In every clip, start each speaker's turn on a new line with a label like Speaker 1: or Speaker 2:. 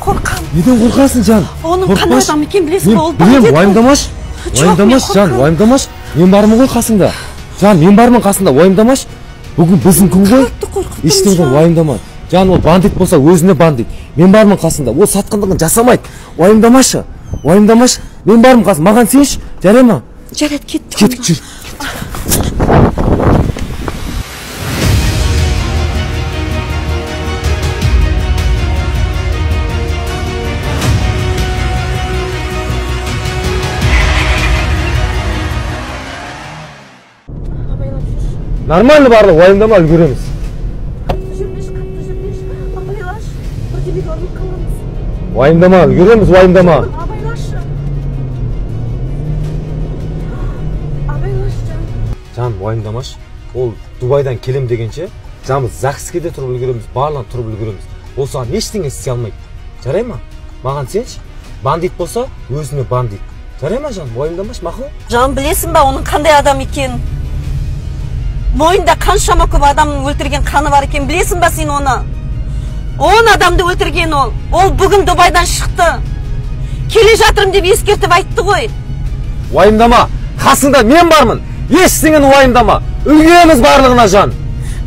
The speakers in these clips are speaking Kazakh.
Speaker 1: Қорқам.
Speaker 2: Неден қорқасың, Жан?
Speaker 1: Оның қандай адам екен білесің ба? Ол
Speaker 2: білем, уайымдамаш. Уайымдамаш, Жан, уайымдамаш. Мен бармын ғой қасыңда. Жан, мен бармын қасында, уайымдамаш. Бүгін біздің күн ғой. Ештеңе уайымдама. Жан, ол бандит болса өзіне бандит. Мен бармын қасында. Ол сатқындығын жасамайды. Уайымдамашы. Уайымдамаш. Мен бармын қасында. Маған сенші. Жарай ма?
Speaker 1: Жарайды, кеттік.
Speaker 2: Кеттік, жүр. Нормально барлық, уайымдама, үлгереміз.
Speaker 1: Қатты жүрмеш. Абайлаш. Бірдемеге ұрынып қаламыз.
Speaker 2: Уайымдама, үлгереміз, уайымдама.
Speaker 1: Абайлашы. Абайлаш, Жан.
Speaker 2: Жан, уайымдамаш. Ол Дубайдан келем дегенше, жанымыз ЗАГСке де тұрып үлгереміз, барлығын тұрып үлгереміз. Ол саған ештеңе істей алмайды. Жарай ма? Маған сенші? Бандит болса, өзіне бандит. Жарай ма, Жан? Уайымдамаш, мақұл?
Speaker 1: Жан, білесің ба, оның қандай адам екен? Мойында қаншама көп адамның өлтірген қаны бар екен, білесің ба сен оны? 10 адамды өлтірген ол. Ол бүгін Дубайдан шықты. Келе жатырым деп ескертіп айтты ғой.
Speaker 2: Уайымдама, қасыңда мен бармын. Ештеңені уайымдама. Үлгереміз барлығына, Жан.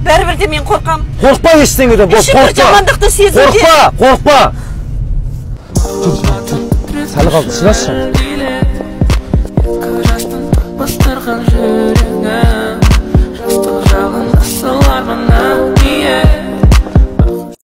Speaker 1: Бәрібір де мен қорқам.
Speaker 2: Қорқпа ештеңеден,
Speaker 1: қорқпа. Жамандықты сезуге.
Speaker 2: Қорқпа. Сәл қалды, шыдашы.